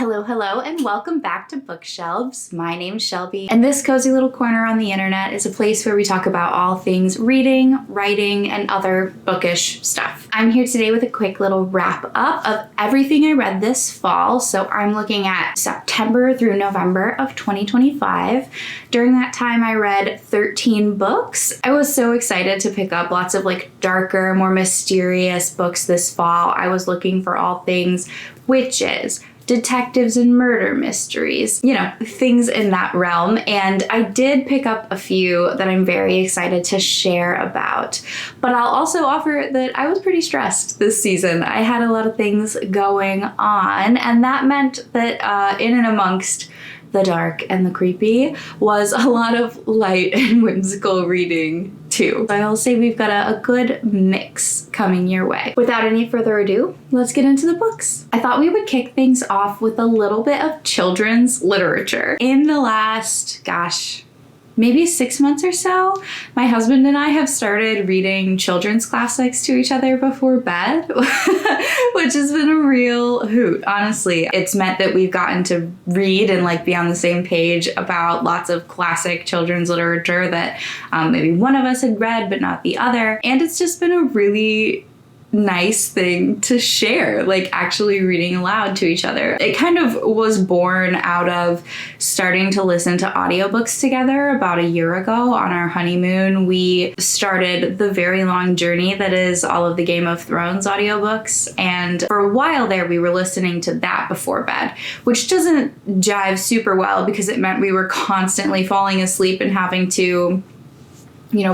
Hello, hello, and welcome back to Bookshelves. My name's Shelby, and this cozy little corner on the internet is a place where we talk about all things reading, writing, and other bookish stuff. I'm here today with a quick little wrap up of everything I read this fall. So I'm looking at September through November of 2025. During that time, I read 13 books. I was so excited to pick up lots of darker, more mysterious books this fall. I was looking for all things witches, detectives and murder mysteries, things in that realm. And I did pick up a few that I'm very excited to share about. But I'll also offer that I was pretty stressed this season. I had a lot of things going on, and that meant that in and amongst the dark and the creepy was a lot of light and whimsical reading too. I'll say we've got a good mix coming your way. Without any further ado, let's get into the books. I thought we would kick things off with a little bit of children's literature. In the last, maybe 6 months or so, my husband and I have started reading children's classics to each other before bed, which has been a real hoot, honestly. It's meant that we've gotten to read and be on the same page about lots of classic children's literature that maybe one of us had read but not the other. And it's just been a really nice thing to share, actually reading aloud to each other. It kind of was born out of starting to listen to audiobooks together about a year ago on our honeymoon. We started the very long journey that is all of the Game of Thrones audiobooks, and for a while there we were listening to that before bed, which doesn't jive super well because it meant we were constantly falling asleep and having to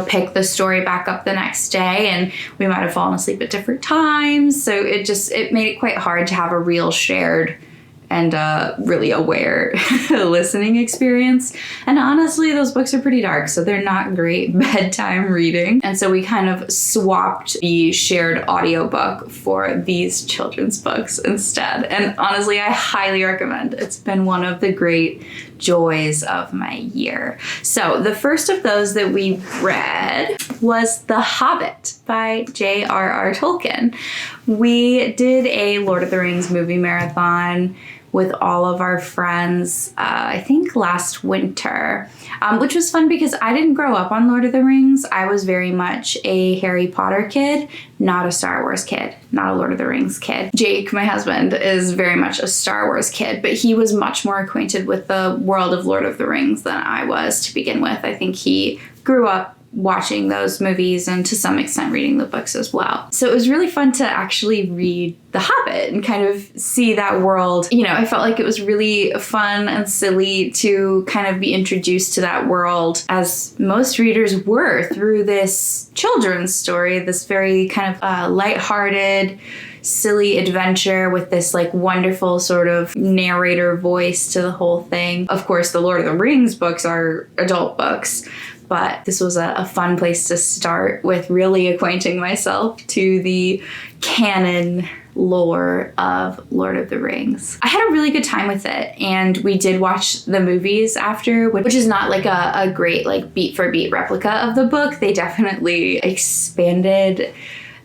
pick the story back up the next day, and we might have fallen asleep at different times. So it made it quite hard to have a real shared and really aware listening experience. And honestly, those books are pretty dark, so they're not great bedtime reading. And so we kind of swapped the shared audiobook for these children's books instead. And honestly, I highly recommend. It's been one of the great joys of my year. So the first of those that we read was The Hobbit by J.R.R. Tolkien. We did a Lord of the Rings movie marathon with all of our friends, I think last winter, which was fun because I didn't grow up on Lord of the Rings. I was very much a Harry Potter kid, not a Star Wars kid, not a Lord of the Rings kid. Jake, my husband, is very much a Star Wars kid, but he was much more acquainted with the world of Lord of the Rings than I was to begin with. I think he grew up watching those movies and to some extent reading the books as well. So it was really fun to actually read The Hobbit and kind of see that world. I felt like it was really fun and silly to kind of be introduced to that world, as most readers were, through this children's story, this very kind of lighthearted, silly adventure with this wonderful sort of narrator voice to the whole thing. Of course, the Lord of the Rings books are adult books, but this was a fun place to start with really acquainting myself to the canon lore of Lord of the Rings. I had a really good time with it, and we did watch the movies after, which is not a great beat for beat replica of the book. They definitely expanded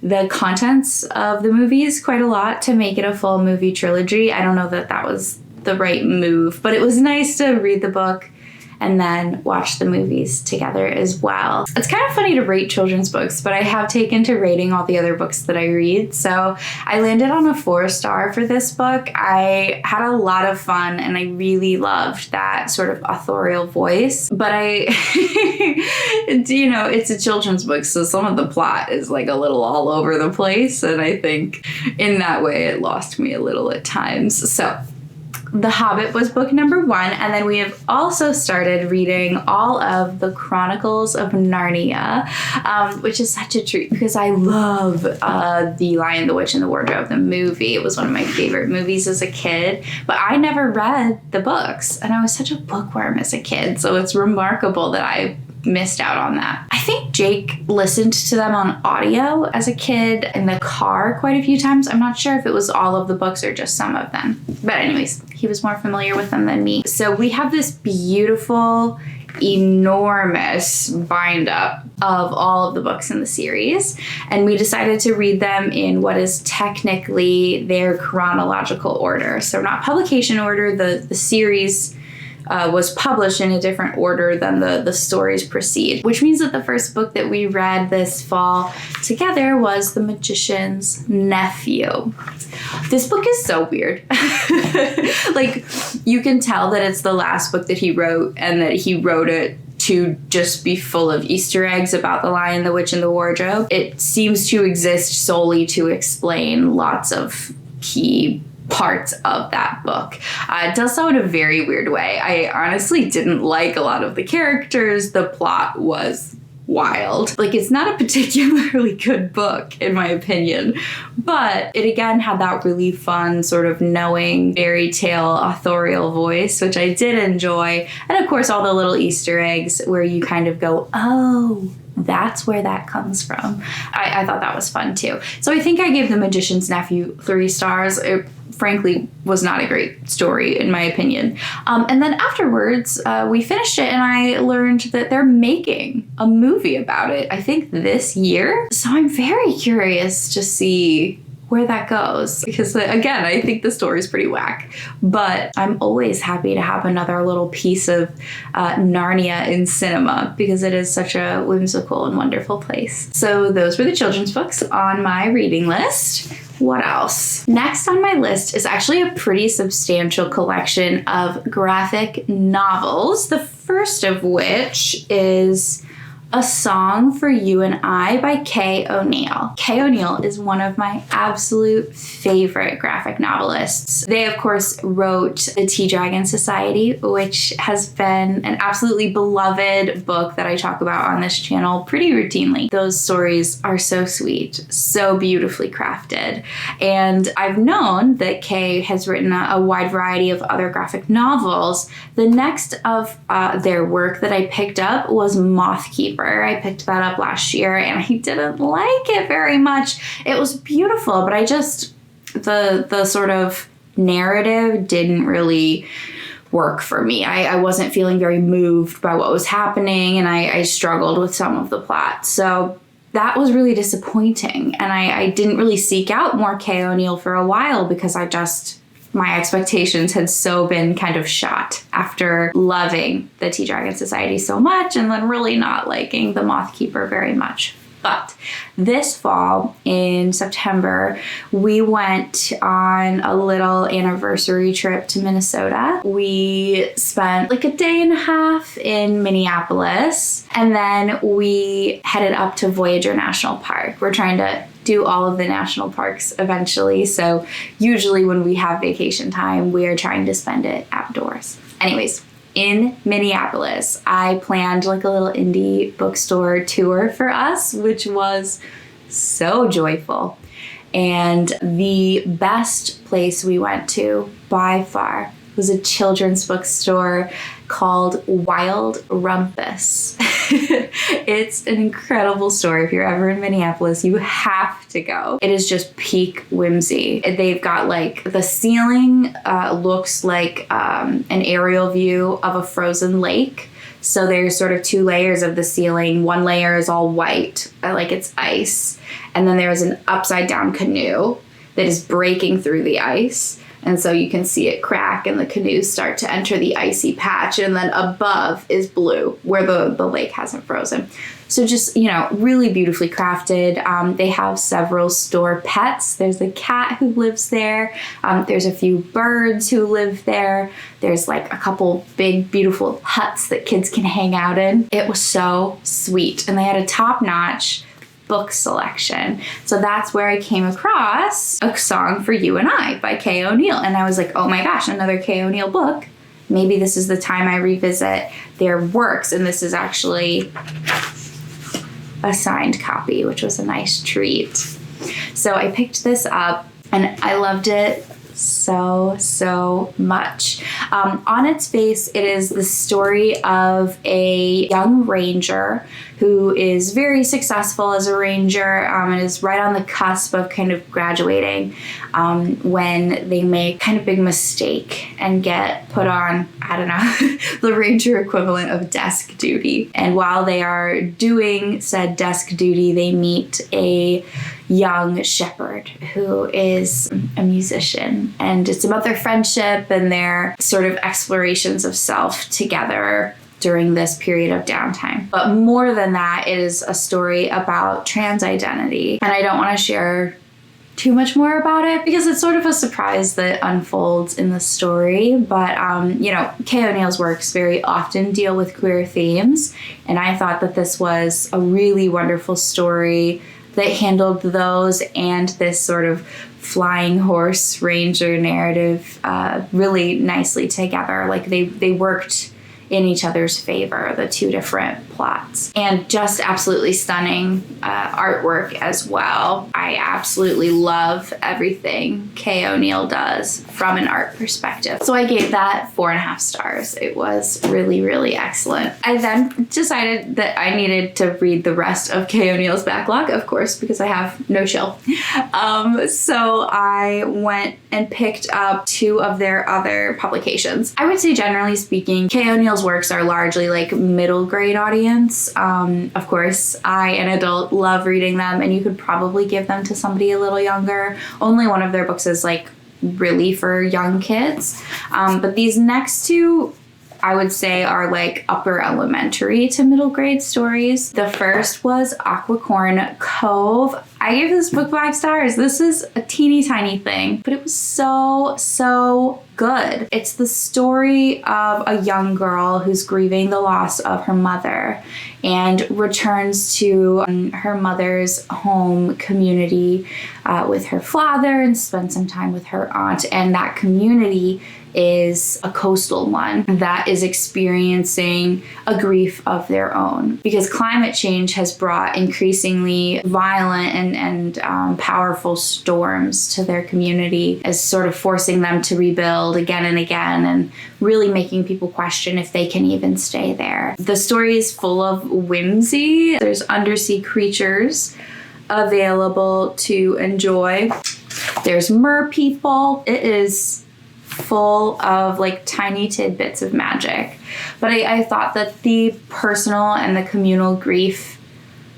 the contents of the movies quite a lot to make it a full movie trilogy. I don't know that that was the right move, but it was nice to read the book and then watch the movies together as well. It's kind of funny to rate children's books, but I have taken to rating all the other books that I read. So I landed on a 4-star for this book. I had a lot of fun, and I really loved that sort of authorial voice. But it's a children's book, so some of the plot is a little all over the place. And I think in that way it lost me a little at times. So The Hobbit was book number 1, and then we have also started reading all of the Chronicles of Narnia, which is such a treat because I love The Lion, the Witch, and the Wardrobe, the movie. It was one of my favorite movies as a kid, but I never read the books, and I was such a bookworm as a kid, so it's remarkable that I missed out on that. I think Jake listened to them on audio as a kid in the car quite a few times. I'm not sure if it was all of the books or just some of them. But anyways, he was more familiar with them than me. So we have this beautiful, enormous bind up of all of the books in the series, and we decided to read them in what is technically their chronological order. So not publication order, the series was published in a different order than the stories proceed, which means that the first book that we read this fall together was The Magician's Nephew. This book is so weird. Like, you can tell that it's the last book that he wrote and that he wrote it to just be full of Easter eggs about the Lion, the Witch, and the Wardrobe. It seems to exist solely to explain lots of key parts of that book. It does so in a very weird way. I honestly didn't like a lot of the characters. The plot was wild. Like, it's not a particularly good book, in my opinion, but it again had that really fun sort of knowing fairy tale authorial voice, which I did enjoy. And of course, all the little Easter eggs where you kind of go, oh, that's where that comes from. I thought that was fun too. So I think I gave The Magician's Nephew 3 stars. It frankly was not a great story in my opinion. And then afterwards, we finished it and I learned that they're making a movie about it, I think this year. So I'm very curious to see where that goes, because again, I think the story is pretty whack, but I'm always happy to have another little piece of Narnia in cinema, because it is such a whimsical and wonderful place. So those were the children's books on my reading list. What else? Next on my list is actually a pretty substantial collection of graphic novels, the first of which is A Song for You and I by Kay O'Neill. Kay O'Neill is one of my absolute favorite graphic novelists. They, of course, wrote The Tea Dragon Society, which has been an absolutely beloved book that I talk about on this channel pretty routinely. Those stories are so sweet, so beautifully crafted. And I've known that Kay has written a wide variety of other graphic novels. The next of their work that I picked up was Mothkeeper. I picked that up last year and I didn't like it very much. It was beautiful, but I just, the sort of narrative didn't really work for me. I wasn't feeling very moved by what was happening, and I struggled with some of the plot. So that was really disappointing. And I didn't really seek out more Kay O'Neill for a while because my expectations had so been kind of shot after loving the Tea Dragon Society so much and then really not liking the Mothkeeper very much. But this fall in September, we went on a little anniversary trip to Minnesota. We spent like a day and a half in Minneapolis, and then we headed up to Voyager National Park. We're trying to do all of the national parks eventually, so usually when we have vacation time, we are trying to spend it outdoors. Anyways, in Minneapolis, I planned like a little indie bookstore tour for us, which was so joyful. And the best place we went to by far was a children's bookstore called Wild Rumpus. It's an incredible store. If you're ever in Minneapolis, you have to go. It is just peak whimsy. They've got like the ceiling looks like an aerial view of a frozen lake. So there's sort of 2 layers of the ceiling. One layer is all white, like it's ice. And then there's an upside down canoe that is breaking through the ice. And so you can see it crack and the canoes start to enter the icy patch. And then above is blue where the lake hasn't frozen. So just, really beautifully crafted. They have several store pets. There's a cat who lives there. There's a few birds who live there. There's like a couple big, beautiful huts that kids can hang out in. It was so sweet. And they had a top-notch book selection. So that's where I came across A Song for You and I by Kay O'Neill. And I was like, oh my gosh, another Kay O'Neill book. Maybe this is the time I revisit their works. And this is actually a signed copy, which was a nice treat. So I picked this up and I loved it so much. On its face, it is the story of a young ranger who is very successful as a ranger and is right on the cusp of kind of graduating when they make kind of big mistake and get put on, I don't know, the ranger equivalent of desk duty. And while they are doing said desk duty, they meet a young shepherd who is a musician, and it's about their friendship and their sort of explorations of self together during this period of downtime. But more than that, it is a story about trans identity, and I don't want to share too much more about it because it's sort of a surprise that unfolds in the story. But Kay O'Neill's works very often deal with queer themes, and I thought that this was a really wonderful story that handled those and this sort of flying horse ranger narrative really nicely together. Like they worked in each other's favor, the two different plots. And just absolutely stunning artwork as well. I absolutely love everything Kay O'Neill does from an art perspective. So I gave that 4.5 stars. It was really, really excellent. I then decided that I needed to read the rest of Kay O'Neill's backlog, of course, because I have no shelf. So I went and picked up 2 of their other publications. I would say, generally speaking, Kay O'Neill's works are largely like middle grade audience. Of course, I, an adult, love reading them, and you could probably give them to somebody a little younger. Only one of their books is like really for young kids. But these next 2, I would say, are like upper elementary to middle grade stories. The first was Aquacorn Cove. I gave this book 5 stars. This is a teeny tiny thing, but it was so good. It's the story of a young girl who's grieving the loss of her mother and returns to her mother's home community with her father and spends some time with her aunt. And that community is a coastal one that is experiencing a grief of their own because climate change has brought increasingly violent and powerful storms to their community, as sort of forcing them to rebuild again and again and really making people question if they can even stay there. The story is full of whimsy. There's undersea creatures available to enjoy. There's mer people. It is full of like tiny tidbits of magic. But I thought that the personal and the communal grief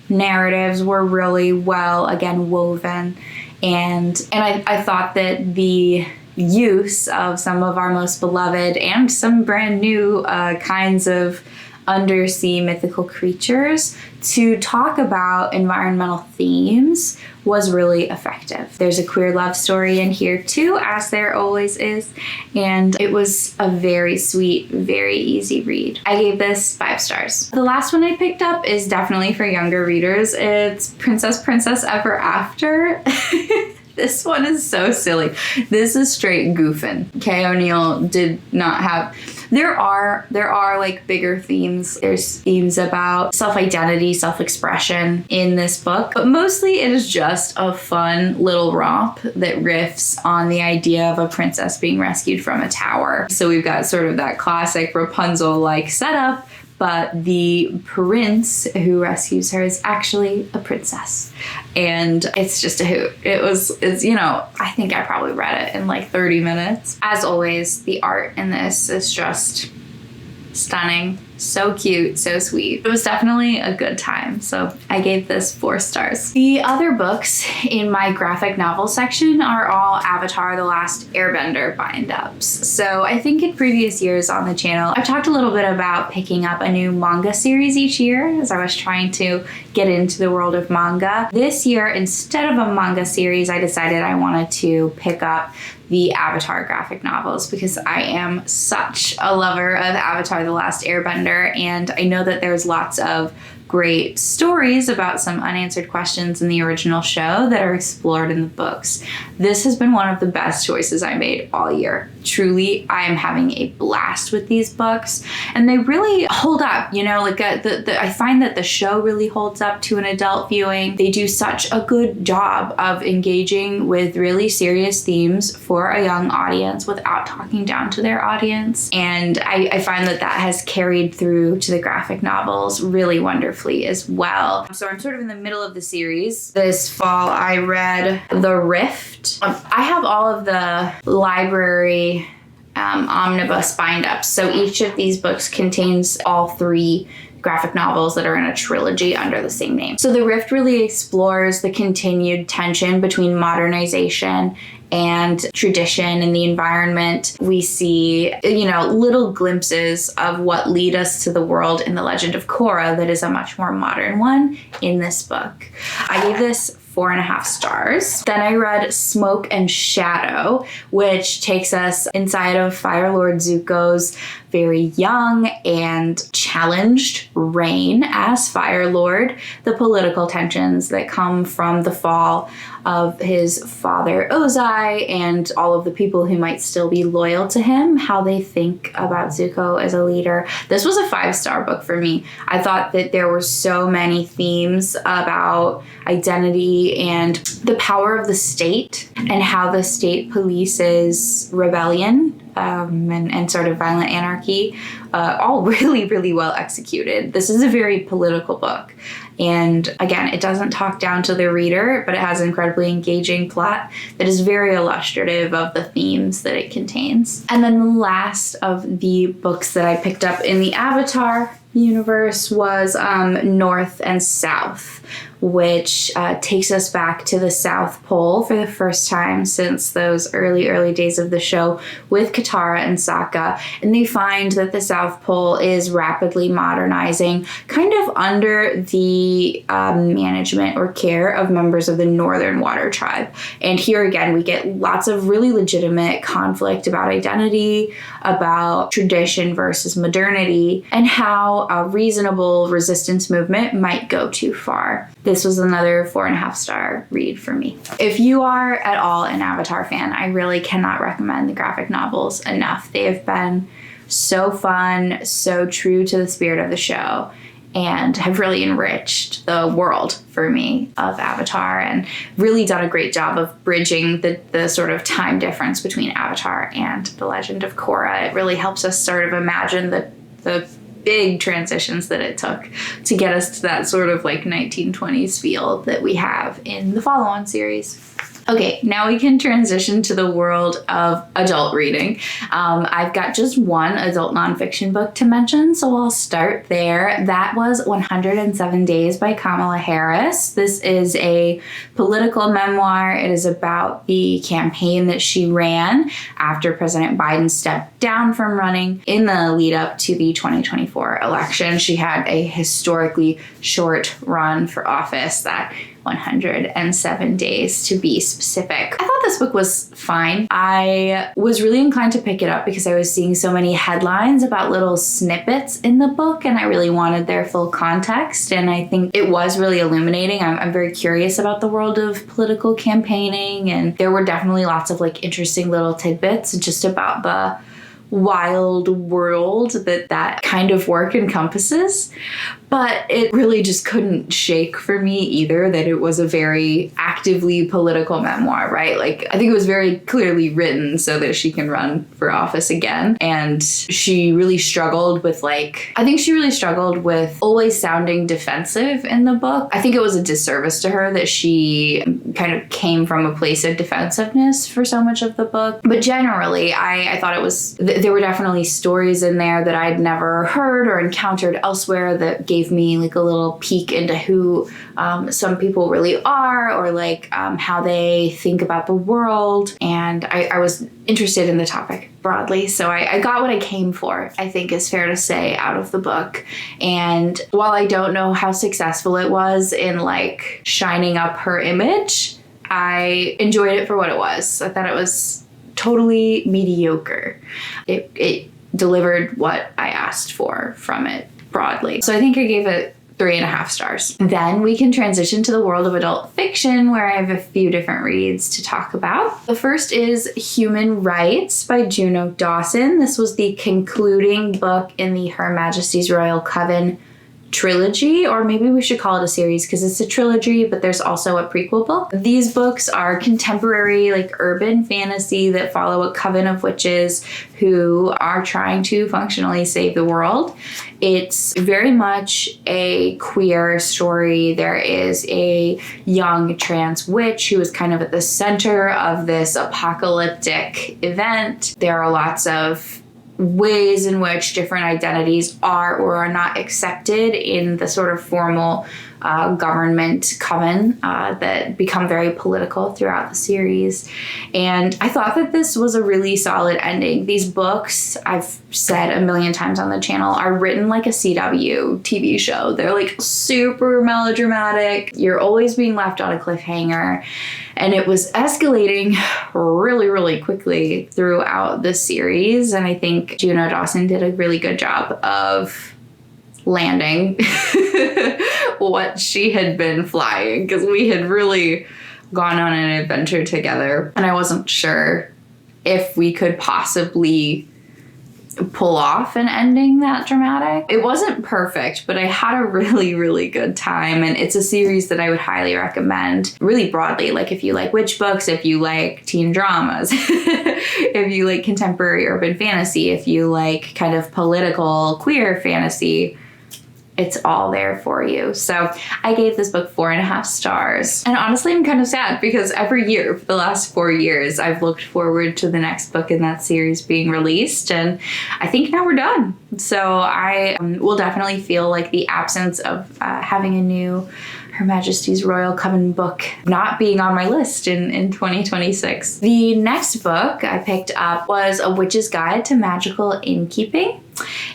narratives were really well, again, woven. And I thought that the use of some of our most beloved and some brand new kinds of undersea mythical creatures to talk about environmental themes was really effective. There's a queer love story in here too, as there always is, and it was a very sweet, very easy read. I gave this 5 stars. The last one I picked up is definitely for younger readers. It's Princess Ever After. This one is so silly. This is straight goofing. Kay O'Neill did not have... There are like bigger themes. There's themes about self-identity, self-expression in this book, but mostly it is just a fun little romp that riffs on the idea of a princess being rescued from a tower. So we've got sort of that classic Rapunzel-like setup, but the prince who rescues her is actually a princess. And it's just a hoot. It's I think I probably read it in like 30 minutes. As always, the art in this is just stunning. So cute, so sweet. It was definitely a good time, so I gave this 4 stars. The other books in my graphic novel section are all Avatar: The Last Airbender bind-ups. So I think in previous years on the channel, I've talked a little bit about picking up a new manga series each year as I was trying to get into the world of manga. This year, instead of a manga series, I decided I wanted to pick up the Avatar graphic novels because I am such a lover of Avatar: The Last Airbender, and I know that there's lots of great stories about some unanswered questions in the original show that are explored in the books. This has been one of the best choices I made all year. Truly, I am having a blast with these books, and they really hold up. You know, like I find that the show really holds up to an adult viewing. They do such a good job of engaging with really serious themes for a young audience without talking down to their audience. And I find that has carried through to the graphic novels really wonderfully as well. So I'm sort of in the middle of the series. This fall I read The Rift. I have all of the library omnibus bind-ups. So each of these books contains all 3 graphic novels that are in a trilogy under the same name. So The Rift really explores the continued tension between modernization and tradition and the environment. We see, little glimpses of what lead us to the world in The Legend of Korra that is a much more modern one in this book. I gave this 4.5 stars. Then I read Smoke and Shadow, which takes us inside of Fire Lord Zuko's very young and challenged reign as Fire Lord, the political tensions that come from the fall of his father Ozai and all of the people who might still be loyal to him, how they think about Zuko as a leader. This was a 5-star book for me. I thought that there were so many themes about identity and the power of the state and how the state polices rebellion and sort of violent anarchy, all really, really well executed. This is a very political book. And again, it doesn't talk down to the reader, but it has an incredibly engaging plot that is very illustrative of the themes that it contains. And then the last of the books that I picked up in the Avatar universe was North and South, which takes us back to the South Pole for the first time since those early days of the show with Katara and Sokka. And they find that the South Pole is rapidly modernizing, kind of under the management or care of members of the Northern Water Tribe. And here again, we get lots of really legitimate conflict about identity, about tradition versus modernity, and how a reasonable resistance movement might go too far. This was another 4.5-star read for me. If you are at all an Avatar fan, I really cannot recommend the graphic novels enough. They have been so fun, so true to the spirit of the show, and have really enriched the world for me of Avatar and really done a great job of bridging the sort of time difference between Avatar and The Legend of Korra. It really helps us sort of imagine the big transitions that it took to get us to that sort of like 1920s feel that we have in the follow-on series. Okay, now we can transition to the world of adult reading. I've got just one adult nonfiction book to mention, so I'll start there. That was 107 Days by Kamala Harris. This is a political memoir. It is about the campaign that she ran after President Biden stepped down from running in the lead up to the 2024 election. She had a historically short run for office, that 107 days to be specific. I thought this book was fine. I was really inclined to pick it up because I was seeing so many headlines about little snippets in the book, and I really wanted their full context, and I think it was really illuminating. I'm very curious about the world of political campaigning, and there were definitely lots of like interesting little tidbits just about the wild world that kind of work encompasses. But it really just couldn't shake for me either that it was a very actively political memoir, right? Like, I think it was very clearly written so that she can run for office again. And she really struggled with always sounding defensive in the book. I think it was a disservice to her that she kind of came from a place of defensiveness for so much of the book. But generally, I thought there were definitely stories in there that I'd never heard or encountered elsewhere that gave me like a little peek into who some people really are, or like how they think about the world. And I was interested in the topic broadly, so I got what I came for, I think is fair to say, out of the book. And while I don't know how successful it was in like shining up her image, I enjoyed it for what it was. I thought it was totally mediocre. It delivered what I asked for from it broadly. So I think I gave it 3.5 stars. Then we can transition to the world of adult fiction, where I have a few different reads to talk about. The first is Human Rights by Juno Dawson. This was the concluding book in the Her Majesty's Royal Coven trilogy, or maybe we should call it a series because it's a trilogy, but there's also a prequel book. These books are contemporary, like urban fantasy that follow a coven of witches who are trying to functionally save the world. It's very much a queer story. There is a young trans witch who is kind of at the center of this apocalyptic event. There are lots of ways in which different identities are or are not accepted in the sort of formal government coven that become very political throughout the series. And I thought that this was a really solid ending. These books, I've said a million times on the channel, are written like a CW TV show. They're like super melodramatic. You're always being left on a cliffhanger. And it was escalating really, really quickly throughout the series. And I think Juno Dawson did a really good job of landing what she had been flying, because we had really gone on an adventure together. And I wasn't sure if we could possibly pull off an ending that dramatic. It wasn't perfect, but I had a really, really good time, and it's a series that I would highly recommend really broadly. Like if you like witch books, if you like teen dramas, if you like contemporary urban fantasy, if you like kind of political queer fantasy, it's all there for you. So I gave this book 4.5 stars. And honestly, I'm kind of sad because every year for the last 4 years, I've looked forward to the next book in that series being released. And I think now we're done. So I will definitely feel like the absence of having a new Her Majesty's Royal Coven book not being on my list in 2026. The next book I picked up was A Witch's Guide to Magical Innkeeping.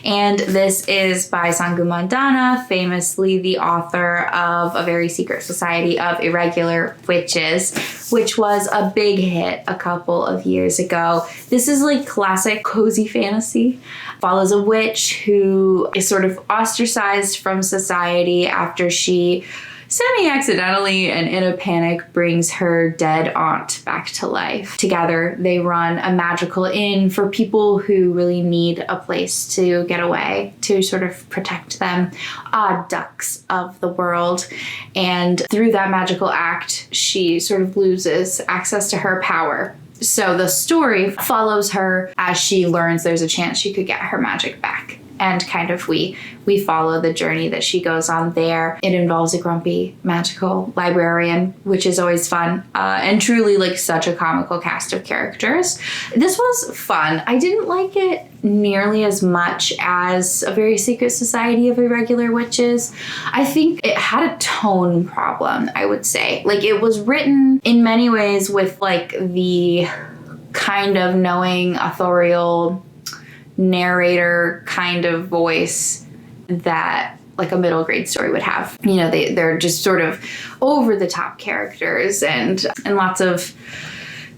And this is by Sangu Mandana, famously the author of A Very Secret Society of Irregular Witches, which was a big hit a couple of years ago. This is like classic cozy fantasy. Follows a witch who is sort of ostracized from society after she semi-accidentally and in a panic brings her dead aunt back to life. Together, they run a magical inn for people who really need a place to get away, to sort of protect them, odd ducks of the world. And through that magical act, she sort of loses access to her power. So the story follows her as she learns there's a chance she could get her magic back. And kind of we follow the journey that she goes on there. It involves a grumpy magical librarian, which is always fun, and truly like such a comical cast of characters. This was fun. I didn't like it nearly as much as A Very Secret Society of Irregular Witches. I think it had a tone problem, I would say. Like it was written in many ways with like the kind of knowing authorial narrator kind of voice that like a middle grade story would have. You know, they're just sort of over the top characters and lots of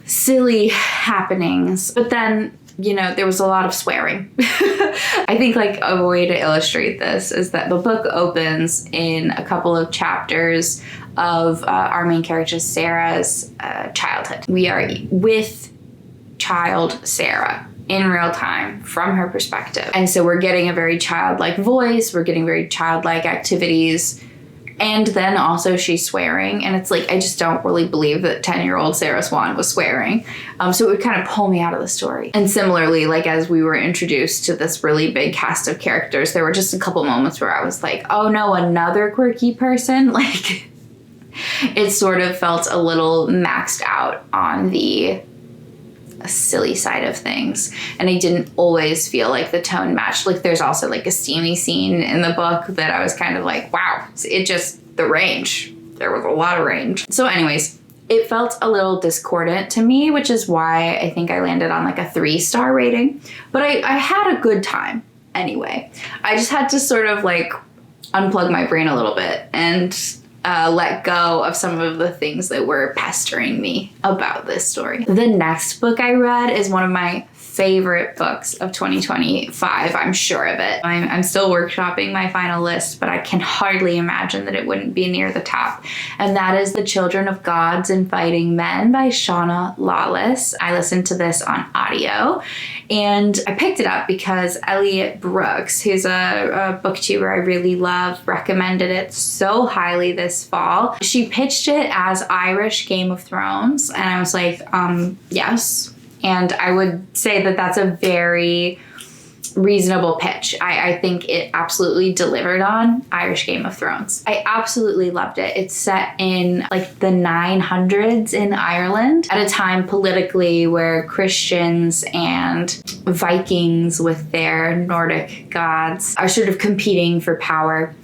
silly happenings. But then, you know, there was a lot of swearing. I think like a way to illustrate this is that the book opens in a couple of chapters of our main character Sarah's childhood. We are with child Sarah in real time from her perspective. And so we're getting a very childlike voice, we're getting very childlike activities, and then also she's swearing. And it's like, I just don't really believe that 10-year-old Sarah Swan was swearing. So it would kind of pull me out of the story. And similarly, like as we were introduced to this really big cast of characters, there were just a couple moments where I was like, oh no, another quirky person? Like it sort of felt a little maxed out on the silly side of things, and I didn't always feel like the tone matched. Like there's also like a steamy scene in the book that I was kind of like, wow, it just, the range, there was a lot of range. So anyways, it felt a little discordant to me, which is why I think I landed on like a 3-star rating, but I had a good time anyway. I just had to sort of like unplug my brain a little bit and let go of some of the things that were pestering me about this story. The next book I read is one of my favorite books of 2025. I'm sure of it. I'm still workshopping my final list, but I can hardly imagine that it wouldn't be near the top. And that is The Children of Gods and Fighting Men by Shauna Lawless. I listened to this on audio, and I picked it up because Elliot Brooks, who's a booktuber I really love, recommended it so highly this fall. She pitched it as Irish Game of Thrones, and I was like, yes. And I would say that that's a very reasonable pitch. I think it absolutely delivered on Irish Game of Thrones. I absolutely loved it. It's set in like the 900s in Ireland, at a time politically where Christians and Vikings with their Nordic gods are sort of competing for power.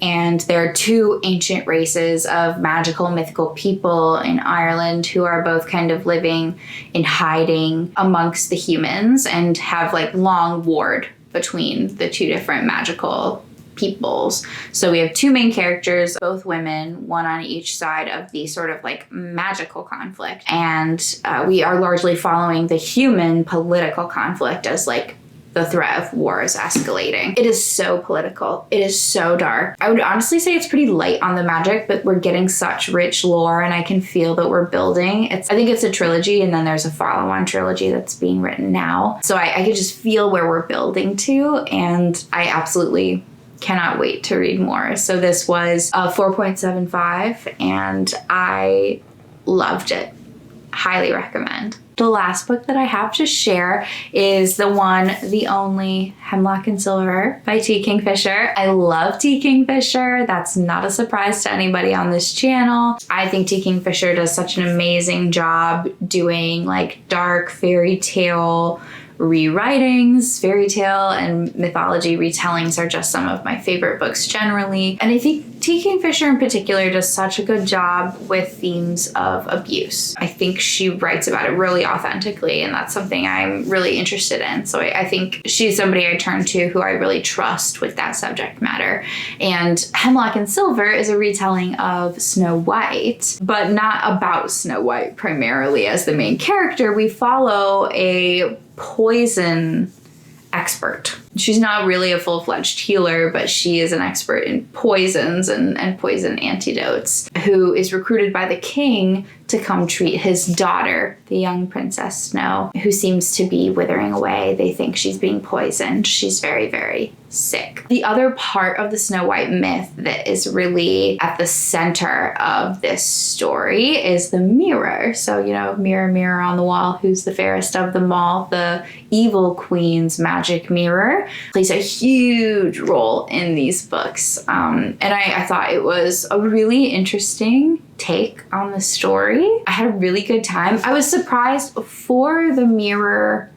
And there are two ancient races of magical, mythical people in Ireland who are both kind of living in hiding amongst the humans and have like long warred between the two different magical peoples. So we have two main characters, both women, one on each side of the sort of like magical conflict. And we are largely following the human political conflict as like the threat of war is escalating. It is so political. It is so dark. I would honestly say it's pretty light on the magic, but we're getting such rich lore, and I can feel that we're building. I think it's a trilogy, and then there's a follow-on trilogy that's being written now. So I can just feel where we're building to, and I absolutely cannot wait to read more. So this was a 4.75, and I loved it. Highly recommend. The last book that I have to share is the one, the only, Hemlock and Silver by T. Kingfisher. I love T. Kingfisher. That's not a surprise to anybody on this channel. I think T. Kingfisher does such an amazing job doing like dark fairy tale rewritings. Fairy tale and mythology retellings are just some of my favorite books generally. And I think T. Kingfisher in particular does such a good job with themes of abuse. I think she writes about it really authentically, and that's something I'm really interested in. So I think she's somebody I turn to who I really trust with that subject matter. And Hemlock and Silver is a retelling of Snow White, but not about Snow White primarily as the main character. We follow a poison expert. She's not really a full-fledged healer, but she is an expert in poisons and poison antidotes, who is recruited by the king to come treat his daughter, the young Princess Snow, who seems to be withering away. They think she's being poisoned. She's very, very sick. The other part of the Snow White myth that is really at the center of this story is the mirror. So, you know, mirror, mirror on the wall, who's the fairest of them all? The evil queen's magic mirror plays a huge role in these books. And I thought it was a really interesting take on the story. I had a really good time. I was surprised for the mirror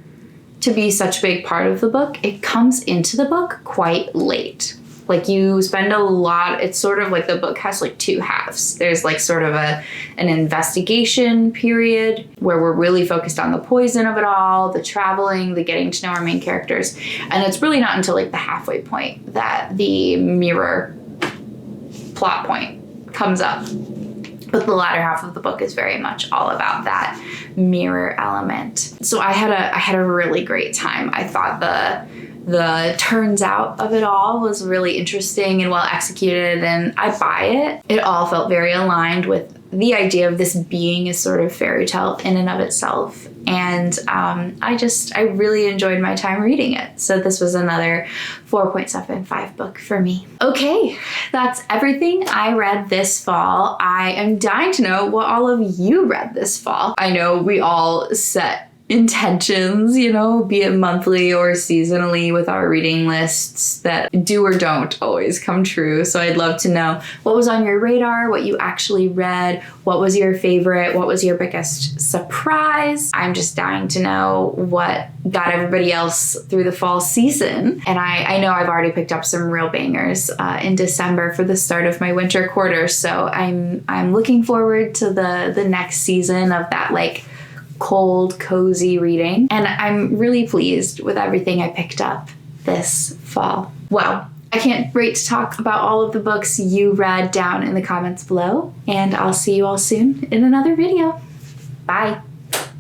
to be such a big part of the book. It comes into the book quite late. Like you spend a lot, it's sort of like the book has like two halves. There's like sort of an investigation period where we're really focused on the poison of it all, the traveling, the getting to know our main characters. And it's really not until like the halfway point that the mirror plot point comes up. But the latter half of the book is very much all about that mirror element. So I had a really great time. I thought the turns out of it all was really interesting and well executed, and I buy it. It all felt very aligned with the idea of this being a sort of fairy tale in and of itself. And I really enjoyed my time reading it. So this was another 4.75 book for me. Okay, that's everything I read this fall. I am dying to know what all of you read this fall. I know we all set intentions, you know, be it monthly or seasonally with our reading lists that do or don't always come true. So I'd love to know what was on your radar, what you actually read, what was your favorite, what was your biggest surprise. I'm just dying to know what got everybody else through the fall season. And I know I've already picked up some real bangers in December for the start of my winter quarter. So I'm looking forward to the next season of that like cold, cozy reading. And I'm really pleased with everything I picked up this fall. Well, I can't wait to talk about all of the books you read down in the comments below. And I'll see you all soon in another video. Bye.